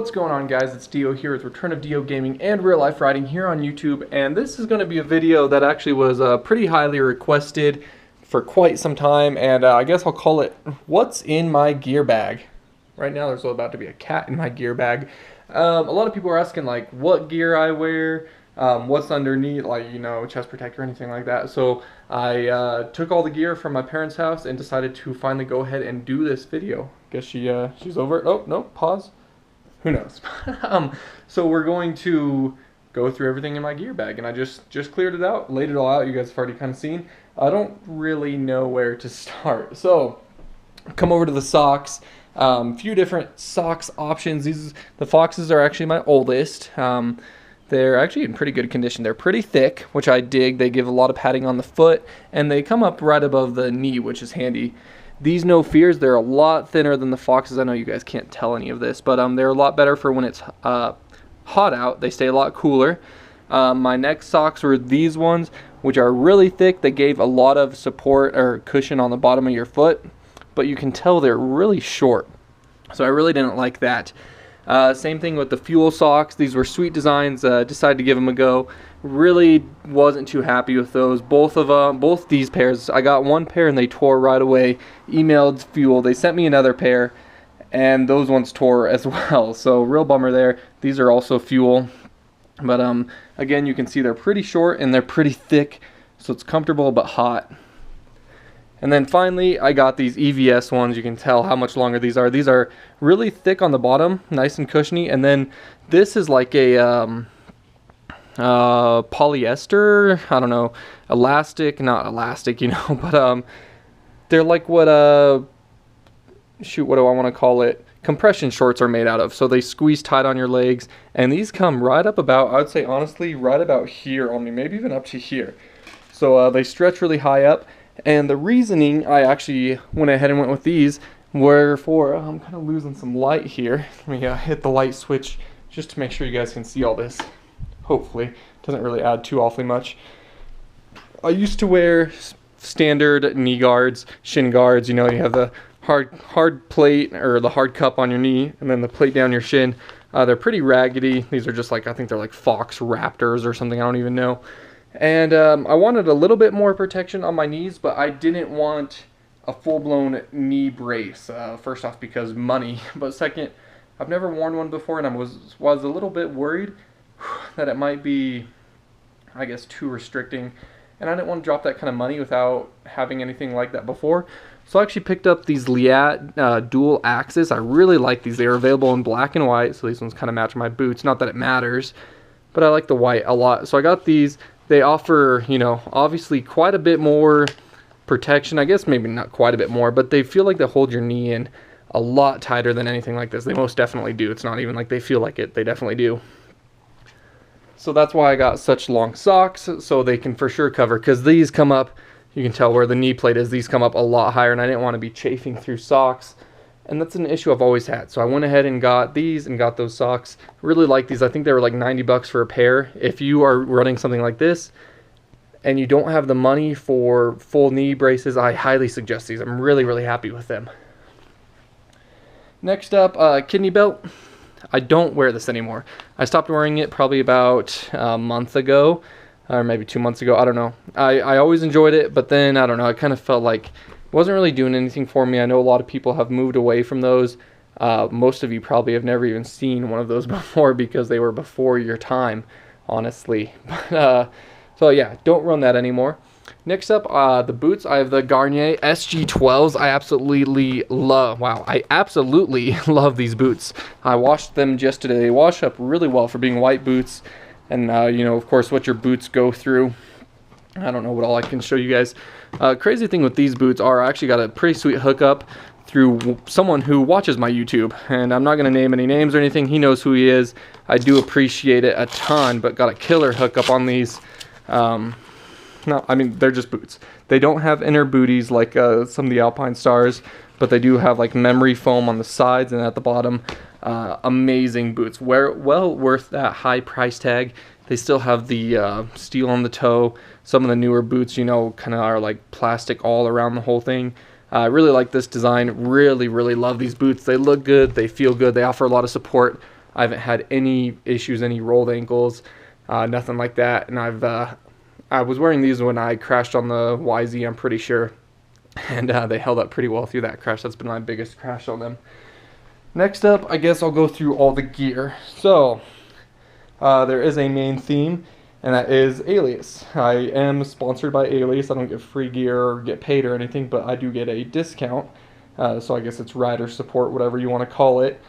What's going on, guys? It's DeeO here with Return of DeeO Gaming and Real Life Riding here on YouTube, and this is going to be a video that actually was pretty highly requested for quite some time, and I guess I'll call it What's in My Gear Bag. Right now there's about to be a cat in my gear bag. A lot of people are asking like what gear I wear, what's underneath, like, you know, chest protector or anything like that. So I took all the gear from my parents' house and decided to finally go ahead and do this video. Guess she's over it. Oh, no, pause. Who knows? So we're going to go through everything in my gear bag, and I just cleared it out, laid it all out. You guys have already kind of seen. I don't really know where to start. So come over to the socks. Few different socks options. The Foxes are actually my oldest. They're actually in pretty good condition. They're pretty thick, which I dig. They give a lot of padding on the foot, and they come up right above the knee, which is handy. These No Fears, they're a lot thinner than the Foxes. I know you guys can't tell any of this, but they're a lot better for when it's hot out. They stay a lot cooler. My next socks were these ones, which are really thick. They gave a lot of support or cushion on the bottom of your foot, but you can tell they're really short. So I really didn't like that. Same thing with the Fuel socks. These were sweet designs. Decided to give them a go. Really wasn't too happy with those. Both these pairs. I got one pair and they tore right away. Emailed Fuel. They sent me another pair, and those ones tore as well. So real bummer there. These are also Fuel, but again, you can see they're pretty short and they're pretty thick, so it's comfortable but hot. And then finally, I got these EVS ones. You can tell how much longer these are. These are really thick on the bottom, nice and cushiony. And then this is like a polyester, I don't know, elastic, not elastic, you know, but they're like what shoot, what do I want to call it? Compression shorts are made out of. So they squeeze tight on your legs, and these come right up about, I would say honestly, right about here on me, maybe even up to here. So they stretch really high up. And the reasoning I actually went ahead and went with these were for, I'm kind of losing some light here. Let me hit the light switch just to make sure you guys can see all this. Hopefully. Doesn't really add too awfully much. I used to wear standard knee guards, shin guards. You know, you have the hard plate or the hard cup on your knee and then the plate down your shin. They're pretty raggedy. These are just like, I think they're like Fox Raptors or something. I don't even know. And I wanted a little bit more protection on my knees, but I didn't want a full-blown knee brace. First off, because money, but second, I've never worn one before, and I was a little bit worried that it might be, I guess, too restricting, and I didn't want to drop that kind of money without having anything like that before. So I actually picked up these Liat dual axis. I really like these. They are available in black and white, so these ones kind of match my boots. Not that it matters, but I like the white a lot. So I got these. They offer, you know, obviously quite a bit more protection. I guess maybe not quite a bit more, but they feel like they hold your knee in a lot tighter than anything like this. They most definitely do. It's not even like they feel like it. They definitely do. So that's why I got such long socks, so they can for sure cover, because these come up, you can tell where the knee plate is, these come up a lot higher, and I didn't want to be chafing through socks. And that's an issue I've always had. So I went ahead and got these and got those socks. Really like these. I think they were like 90 bucks for a pair. If you are running something like this and you don't have the money for full knee braces, I highly suggest these. I'm really, really happy with them. Next up, kidney belt. I don't wear this anymore. I stopped wearing it probably about a month ago, or maybe 2 months ago. I don't know. I always enjoyed it, but then, I don't know, I kind of felt like wasn't really doing anything for me. I know a lot of people have moved away from those. Most of you probably have never even seen one of those before because they were before your time, honestly. But, so yeah, don't run that anymore. Next up, the boots. I have the Garnier SG12s. I absolutely love, wow, I absolutely love these boots. I washed them just today. They wash up really well for being white boots. And, you know, of course, what your boots go through. I don't know what all I can show you guys. Crazy thing with these boots are I actually got a pretty sweet hookup through someone who watches my YouTube, and I'm not going to name any names or anything. He knows who he is. I do appreciate it a ton, but got a killer hookup on these. No, I mean, they're just boots. They don't have inner booties like some of the Alpine Stars, but they do have like memory foam on the sides and at the bottom. Amazing boots. Well worth that high price tag. They still have the steel on the toe. Some of the newer boots, you know, kind of are like plastic all around the whole thing. I really like this design. Really, really love these boots. They look good. They feel good. They offer a lot of support. I haven't had any issues, any rolled ankles, nothing like that. And I was wearing these when I crashed on the YZ, I'm pretty sure, and they held up pretty well through that crash. That's been my biggest crash on them. Next up, I guess I'll go through all the gear. So there is a main theme, and that is Alias. I am sponsored by Alias. I don't get free gear or get paid or anything, but I do get a discount. So I guess it's rider support, whatever you want to call it.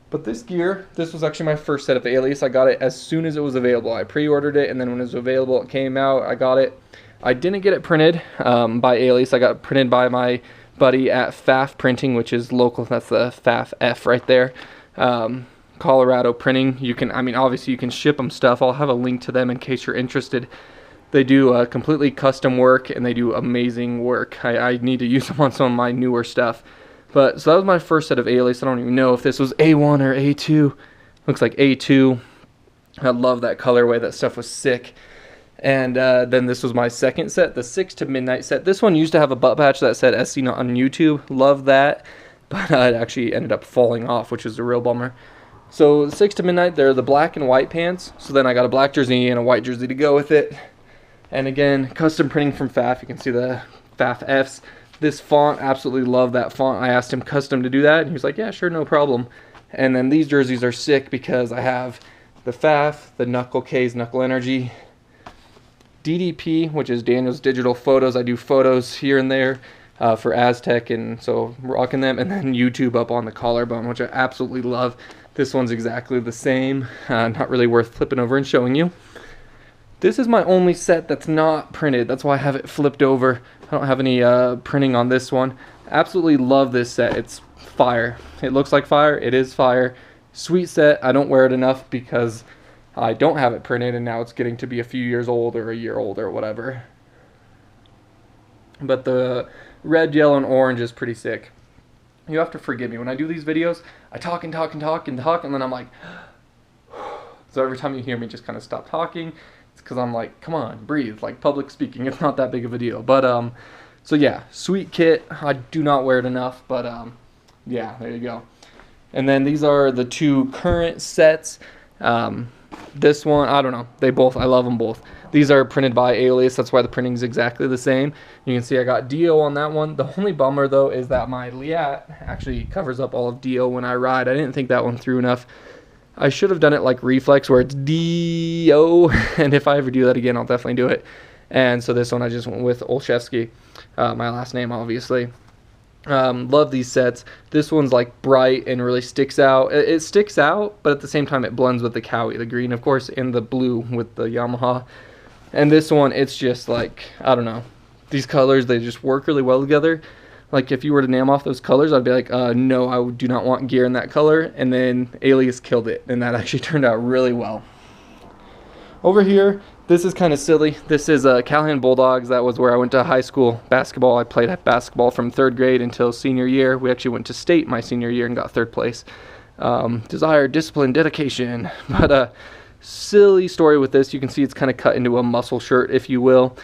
But this gear, this was actually my first set of Alias. I got it as soon as it was available. I pre-ordered it, and then when it was available, it came out. I got it. I didn't get it printed by Alias. I got it printed by my buddy at FAF Printing, which is local. That's the FAF F right there. Colorado Printing. You can, I mean, obviously you can ship them stuff. I'll have a link to them in case you're interested. They do completely custom work, and they do amazing work. I need to use them on some of my newer stuff. But so that was my first set of Alias. I don't even know if this was A1 or A2. Looks like A2. I love that colorway. That stuff was sick. And then this was my second set, the 6 to Midnight set. This one used to have a butt patch that said "as seen on YouTube." Love that. But it actually ended up falling off, which is a real bummer. So the 6 to Midnight, they're the black and white pants. So then I got a black jersey and a white jersey to go with it. And again, custom printing from FAF. You can see the FAF Fs. This font, absolutely love that font. I asked him custom to do that, and he was like, yeah, sure, no problem. And then these jerseys are sick because I have the FAF, the Knuckle K's, Knuckle Energy, DDP, which is Daniel's Digital Photos. I do photos here and there for Aztec, and so rocking them. And then YouTube up on the collarbone, which I absolutely love. This one's exactly the same. Not really worth flipping over and showing you. This is my only set that's not printed. That's why I have it flipped over. I don't have any printing on this one. Absolutely love this set. It's fire. It looks like fire. It is fire. Sweet set. I don't wear it enough because I don't have it printed, and now it's getting to be a few years old or a year old or whatever. But the red, yellow, and orange is pretty sick. You have to forgive me. When I do these videos, I talk and talk and talk and talk, and then I'm like... So every time you hear me just kind of stop talking, it's because I'm like, come on, breathe. Like public speaking, it's not that big of a deal. But, so yeah, sweet kit. I do not wear it enough, but, yeah, there you go. And then these are the two current sets. This one, I don't know. They both, I love them both. These are printed by Alias. That's why the printing is exactly the same. You can see I got DeeO on that one. The only bummer, though, is that my Liat actually covers up all of DeeO when I ride. I didn't think that one through enough. I should have done it like Reflex, where it's DeeO. And if I ever do that again, I'll definitely do it. And so this one I just went with Olszewski. My last name, obviously. Love these sets. This one's like bright and really sticks out. It sticks out, but at the same time it blends with the Cowie, the green, of course, and the blue with the Yamaha. And this one, it's just like, I don't know. These colors, they just work really well together. Like if you were to name off those colors, I'd be like, no, I do not want gear in that color. And then Alias killed it, and that actually turned out really well. Over here, this is kind of silly. This is Callahan Bulldogs. That was where I went to high school basketball. I played at basketball from 3rd grade until senior year. We actually went to state my senior year and got 3rd place. Desire, discipline, dedication. But silly story with this. You can see it's kind of cut into a muscle shirt, if you will.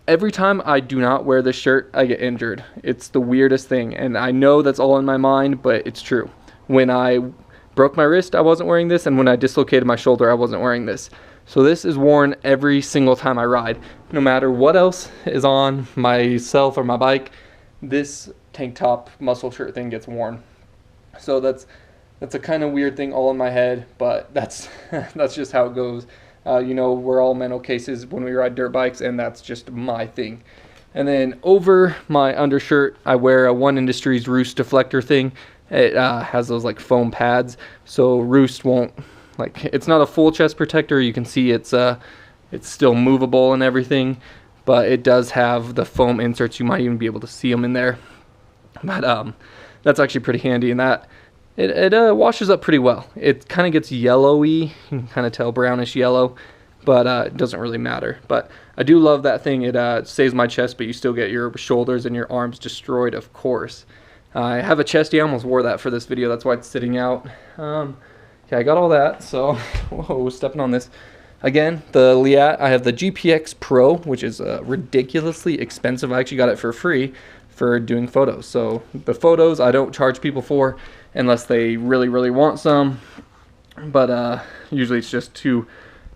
Every time I do not wear this shirt, I get injured. It's the weirdest thing, and I know that's all in my mind, but it's true. When I broke my wrist, I wasn't wearing this, and when I dislocated my shoulder, I wasn't wearing this. So this is worn every single time I ride. No matter what else is on myself or my bike, this tank top muscle shirt thing gets worn. So that's a kind of weird thing all in my head, but that's that's just how it goes. You know, we're all mental cases when we ride dirt bikes, and that's just my thing. And then over my undershirt, I wear a One Industries Roost deflector thing. It has those like foam pads, so Roost won't, like, it's not a full chest protector. You can see it's still movable and everything, but it does have the foam inserts. You might even be able to see them in there. But that's actually pretty handy, and that it washes up pretty well. It kind of gets yellowy. You can kind of tell brownish yellow, but it doesn't really matter. But I do love that thing. It saves my chest, but you still get your shoulders and your arms destroyed, of course. I have a chesty. I almost wore that for this video. That's why it's sitting out. Okay, I got all that. So, whoa, stepping on this. Again, the Liat, I have the GPX Pro, which is ridiculously expensive. I actually got it for free for doing photos. So the photos I don't charge people for unless they really, really want some. but usually it's just to,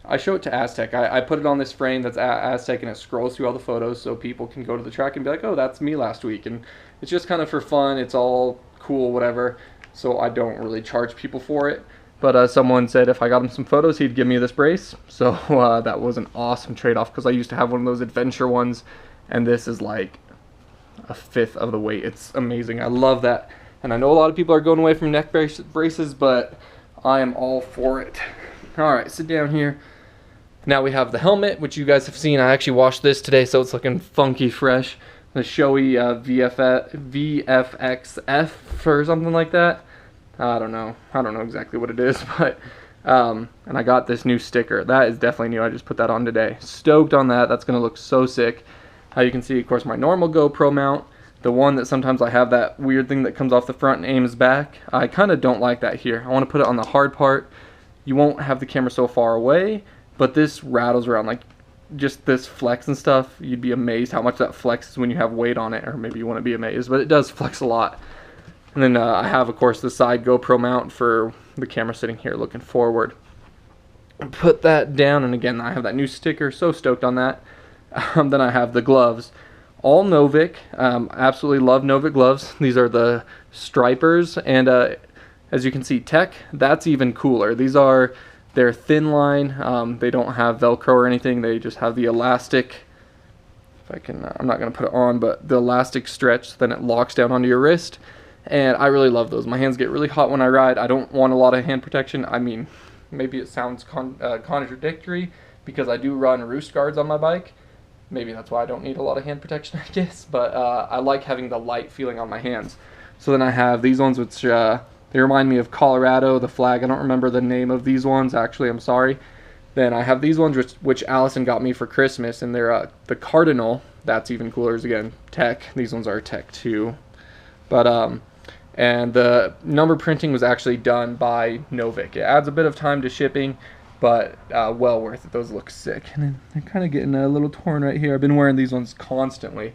I show it to Aztec. I put it on this frame that's Aztec, and it scrolls through all the photos so people can go to the track and be like, oh, that's me last week. And it's just kind of for fun. It's all cool, whatever. So I don't really charge people for it. But someone said if I got him some photos, he'd give me this brace. So that was an awesome trade-off, because I used to have one of those adventure ones, and this is like a fifth of the weight. It's amazing. I love that. And I know a lot of people are going away from neck braces, but I am all for it. All right, sit down here. Now we have the helmet, which you guys have seen. I actually washed this today, so it's looking funky fresh. The Shoei VFXF or something like that. I don't know exactly what it is, but and I got this new sticker. That is definitely new. I just put that on today. Stoked on that. That's gonna look so sick. You can see, of course, my normal GoPro mount. The one that sometimes I have that weird thing that comes off the front and aims back. I kind of don't like that here. I want to put it on the hard part. You won't have the camera so far away, but this rattles around, like just this flex and stuff. You'd be amazed how much that flexes when you have weight on it, or maybe you want to be amazed, but it does flex a lot. And then I have, of course, the side GoPro mount for the camera sitting here looking forward. Put that down, and again, I have that new sticker. So stoked on that. Then I have the gloves. All Novik. Absolutely love Novik gloves. These are the stripers, and as you can see, Tech, that's even cooler. They're thin line. They don't have Velcro or anything. They just have the elastic. If I can, I'm not going to put it on, but the elastic stretch, then it locks down onto your wrist. And I really love those. My hands get really hot when I ride. I don't want a lot of hand protection. I mean, maybe it sounds contradictory, because I do run roost guards on my bike. Maybe that's why I don't need a lot of hand protection, I guess. But I like having the light feeling on my hands. So then I have these ones, which they remind me of Colorado, the flag. I don't remember the name of these ones, actually. I'm sorry. Then I have these ones, which Allison got me for Christmas, and they're the Cardinal. That's even cooler. Again, Tech. These ones are Tech too. But and the number printing was actually done by Novik. It adds a bit of time to shipping, but well worth it. Those look sick. And then they're kind of getting a little torn right here. I've been wearing these ones constantly.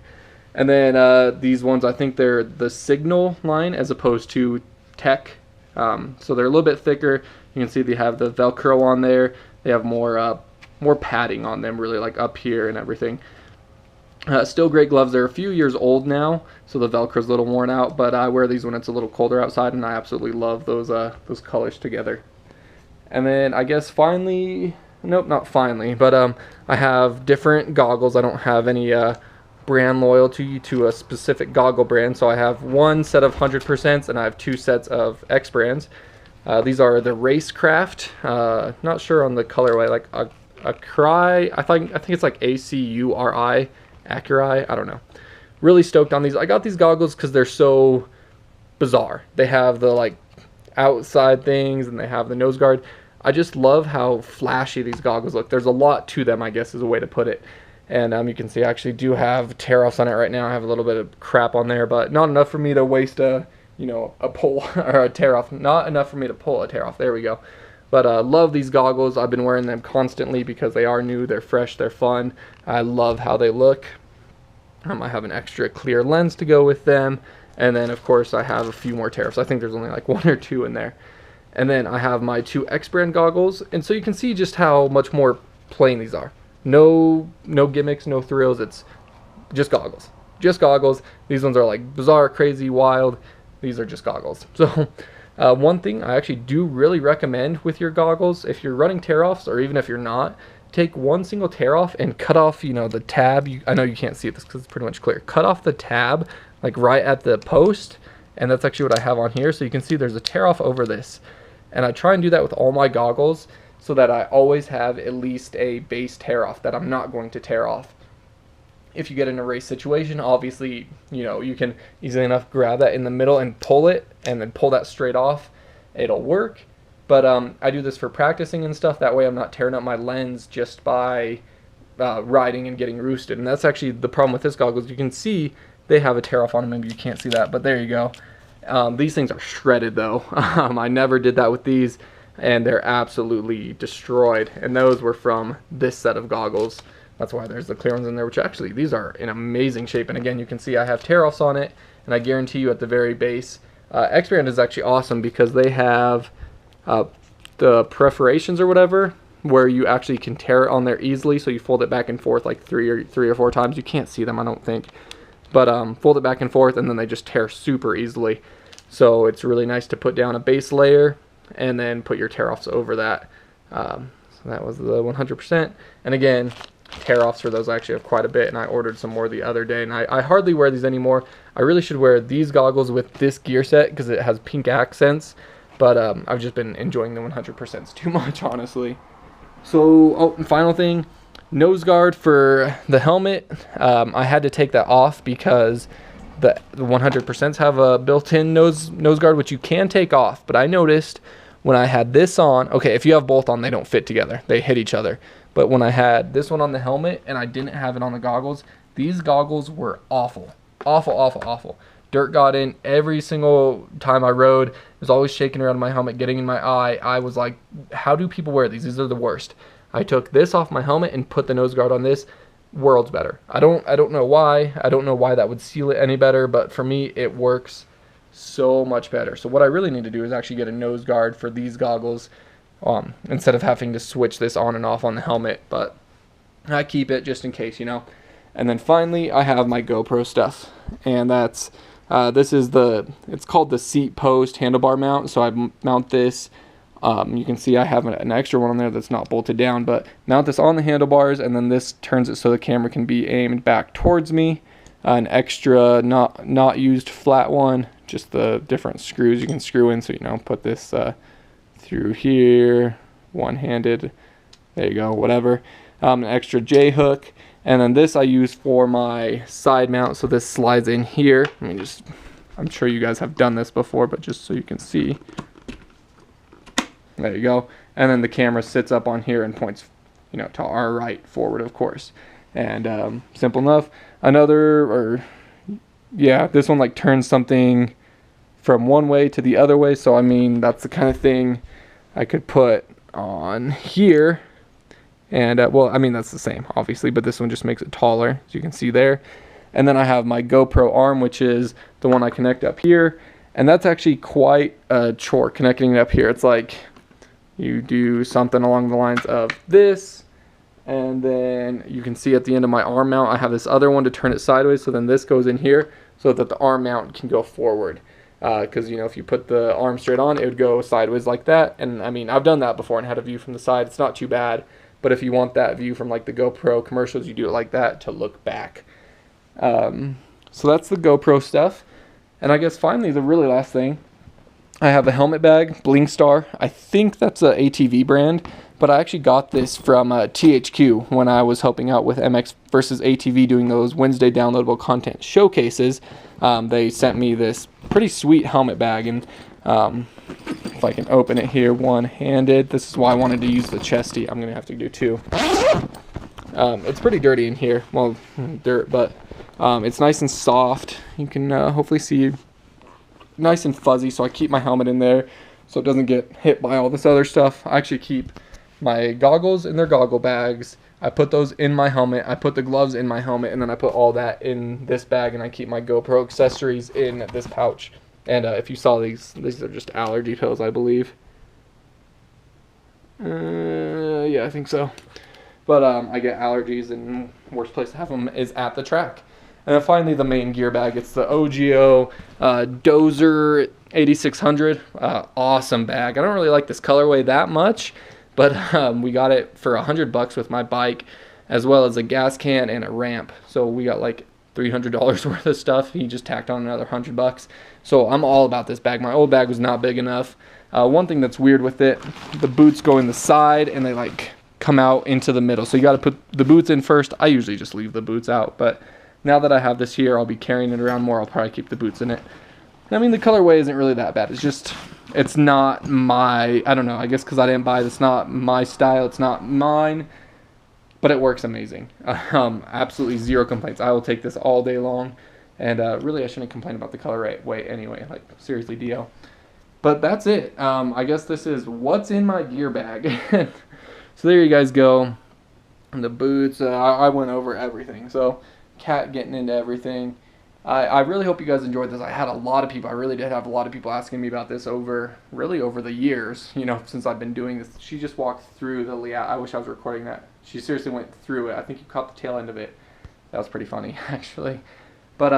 And then these ones, I think they're the Signal line as opposed to Tech. So they're a little bit thicker. You can see they have the Velcro on there. They have more padding on them, really, like up here and everything. Still great gloves. They're a few years old now, so the Velcro's a little worn out, but I wear these when it's a little colder outside, and I absolutely love those colors together. And then I guess finally, nope, not finally, but I have different goggles. I don't have any brand loyalty to a specific goggle brand, so I have one set of 100%, and I have two sets of X brands. These are the Racecraft. Not sure on the colorway, like Acuri. I think it's like ACURI. Acuri, I don't know. Really stoked on these. I got these goggles because they're so bizarre. They have the like outside things, and they have the nose guard. I just love how flashy these goggles look. There's a lot to them, I guess is a way to put it. And you can see I actually do have tear-offs on it right now. I have a little bit of crap on there, but not enough for me to waste a pull or a tear-off. Not enough for me to pull a tear-off. There we go. But love these goggles. I've been wearing them constantly because they are new, they're fresh, they're fun. I love how they look. I have an extra clear lens to go with them. And then, of course, I have a few more tear-offs. I think there's only like one or two in there. And then I have my two X brand goggles. And so you can see just how much more plain these are. No gimmicks, no thrills. It's just goggles. Just goggles. These ones are like bizarre, crazy, wild. These are just goggles. So one thing I actually do really recommend with your goggles, if you're running tear-offs or even if you're not, take one single tear-off and cut off, the tab. I know you can't see this because it's pretty much clear. Cut off the tab, like right at the post, and that's actually what I have on here. So you can see there's a tear-off over this. And I try and do that with all my goggles so that I always have at least a base tear-off that I'm not going to tear off. If you get in a race situation, obviously, you can easily enough grab that in the middle and pull it, and then pull that straight off. It'll work. But I do this for practicing and stuff. That way I'm not tearing up my lens just by riding and getting roosted. And that's actually the problem with this goggles. You can see they have a tear off on them. Maybe you can't see that, but there you go. These things are shredded though. I never did that with these, and they're absolutely destroyed. And those were from this set of goggles. That's why there's the clear ones in there, which actually, these are in amazing shape. And again, you can see I have tear-offs on it, and I guarantee you at the very base, X-Brand is actually awesome because they have the the perforations or whatever, where you actually can tear it on there easily. So you fold it back and forth like three or four times. You can't see them, I don't think, but fold it back and forth, and then they just tear super easily. So it's really nice to put down a base layer and then put your tear-offs over that. So that was the 100%. And again, tear-offs for those I actually have quite a bit, and I ordered some more the other day, and I hardly wear these anymore. I really should wear these goggles with this gear set because it has pink accents, but I've just been enjoying the 100% too much, honestly. So, oh, and final thing, nose guard for the helmet. I had to take that off because the 100% have a built-in nose guard, which you can take off. But I noticed when I had this on, okay, if you have both on, they don't fit together. They hit each other. But when I had this one on the helmet and I didn't have it on the goggles, these goggles were awful. Awful, awful, awful. Dirt got in every single time I rode. It was always shaking around my helmet, getting in my eye. I was like, how do people wear these? These are the worst. I took this off my helmet and put the nose guard on this. Worlds better. I don't know why. I don't know why that would seal it any better, but for me it works so much better. So what I really need to do is actually get a nose guard for these goggles, instead of having to switch this on and off on the helmet, but I keep it just in case, you know. And then finally I have my GoPro stuff, and that's this is it's called the seat post handlebar mount. So I mount this. You can see I have an extra one on there that's not bolted down, but mount this on the handlebars, and then this turns it so the camera can be aimed back towards me. An extra not used flat one, just the different screws you can screw in. So, you know, put this through here, one-handed, there you go, whatever. An extra J-hook, and then this I use for my side mount, so this slides in here. I'm sure you guys have done this before, but just so you can see. There you go. And then the camera sits up on here and points, you know, to our right, forward, of course. And simple enough. This one like turns something from one way to the other way. So I mean, that's the kind of thing I could put on here. And well, I mean, that's the same, obviously, but this one just makes it taller, as you can see there. And then I have my Gopro Arm, which is the one I connect up here. And that's actually quite a chore, connecting it up here. It's like you do something along the lines of this, and then you can see at the end of my arm mount, I have this other one to turn it sideways, so then this goes in here so that the arm mount can go forward. Because, you know, if you put the arm straight on, it would go sideways like that. And I mean, I've done that before and had a view from the side. It's not too bad. But if you want that view from like the GoPro commercials, you do it like that to look back. So that's the GoPro stuff. And I guess finally, the really last thing, I have a helmet bag, Bling Star. I think that's a ATV brand, but I actually got this from THQ when I was helping out with MX versus ATV doing those Wednesday downloadable content showcases. They sent me this pretty sweet helmet bag, and if I can open it here one-handed, this is why I wanted to use the chesty. I'm gonna have to do two. It's pretty dirty in here, well, dirt, but it's nice and soft. You can hopefully see, nice and fuzzy, so I keep my helmet in there so it doesn't get hit by all this other stuff. I actually keep my goggles in their goggle bags. I put those in my helmet. I put the gloves in my helmet, and then I put all that in this bag, and I keep my GoPro accessories in this pouch. And if you saw these are just allergy pills, I believe. Yeah, I think so. But I get allergies, and worst place to have them is at the track. And then finally, the main gear bag. It's the DeeO Dozer 8600. Awesome bag. I don't really like this colorway that much, but we got it for $100 with my bike, as well as a gas can and a ramp. So we got like $300 worth of stuff. He just tacked on another $100. So I'm all about this bag. My old bag was not big enough. One thing that's weird with it, the boots go in the side and they like come out into the middle. So you got to put the boots in first. I usually just leave the boots out, but now that I have this here, I'll be carrying it around more. I'll probably keep the boots in it. I mean, the colorway isn't really that bad. It's just, it's not my, I don't know, I guess because I didn't buy it, it's not my style, it's not mine, but it works amazing. Absolutely zero complaints. I will take this all day long, and really I shouldn't complain about the colorway anyway, like seriously, DeeO. But that's it. I guess this is what's in my gear bag. So there you guys go. And the boots, I went over everything. So cat getting into everything. I really hope you guys enjoyed this. I had a lot of people, I really did have a lot of people asking me about this over the years, you know, since I've been doing this. She just walked through the Liat. I wish I was recording that. She seriously went through it. I think you caught the tail end of it. That was pretty funny, actually. But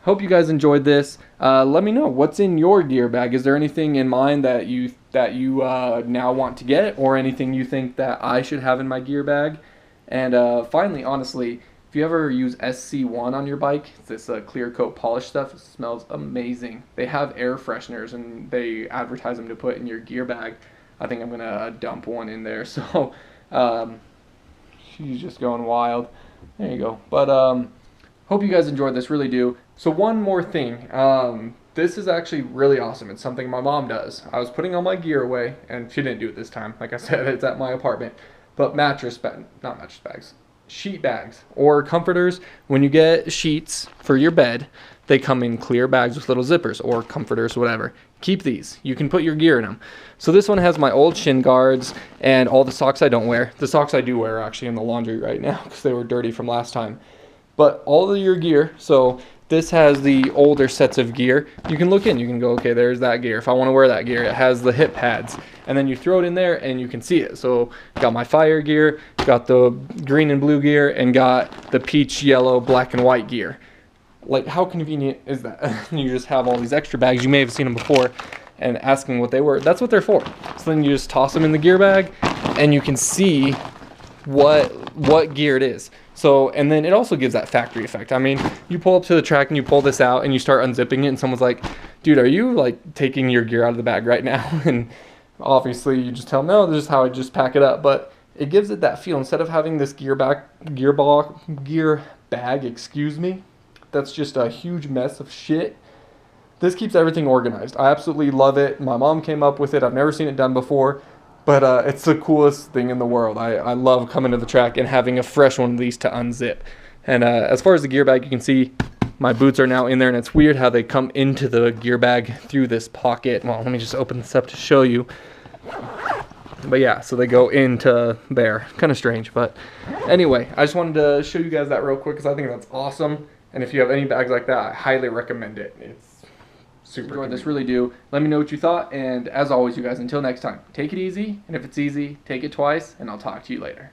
hope you guys enjoyed this. Let me know what's in your gear bag. Is there anything in mind that you now want to get, or anything you think that I should have in my gear bag? And finally, honestly, if you ever use SC1 on your bike, it's this clear coat polish stuff. It smells amazing. They have air fresheners and they advertise them to put in your gear bag. I think I'm gonna dump one in there. So she's just going wild. There you go. But hope you guys enjoyed this, really do. So one more thing. This is actually really awesome. It's something my mom does. I was putting all my gear away, and she didn't do it this time. Like I said, it's at my apartment. But not mattress bags, sheet bags or comforters. When you get sheets for your bed, they come in clear bags with little zippers, or comforters, whatever. Keep these. You can put your gear in them. So this one has my old shin guards and all the socks I don't wear. The socks I do wear are actually in the laundry right now because they were dirty from last time. But all of your gear, so this has the older sets of gear. You can look in, you can go, okay, there's that gear. If I want to wear that gear, it has the hip pads. And then you throw it in there and you can see it. So got my fire gear, got the green and blue gear, and got the peach, yellow, black, and white gear. Like, how convenient is that? You just have all these extra bags. You may have seen them before and asking what they were. That's what they're for. So then you just toss them in the gear bag and you can see what gear it is. So, and then it also gives that factory effect. I mean, you pull up to the track and you pull this out and you start unzipping it and someone's like, dude, are you like taking your gear out of the bag right now? And obviously you just tell them, no, this is how I just pack it up. But it gives it that feel. Instead of having this gear bag, excuse me, that's just a huge mess of shit. This keeps everything organized. I absolutely love it. My mom came up with it. I've never seen it done before. But it's the coolest thing in the world. I love coming to the track and having a fresh one of these to unzip. And as far as the gear bag, you can see my boots are now in there, and it's weird how they come into the gear bag through this pocket. Well, let me just open this up to show you. But yeah, so they go into there. Kind of strange, but anyway, I just wanted to show you guys that real quick because I think that's awesome. And if you have any bags like that, I highly recommend it. It's super enjoyed this, really do. Let me know what you thought, and as always, you guys, until next time, take it easy, and if it's easy, take it twice, and I'll talk to you later.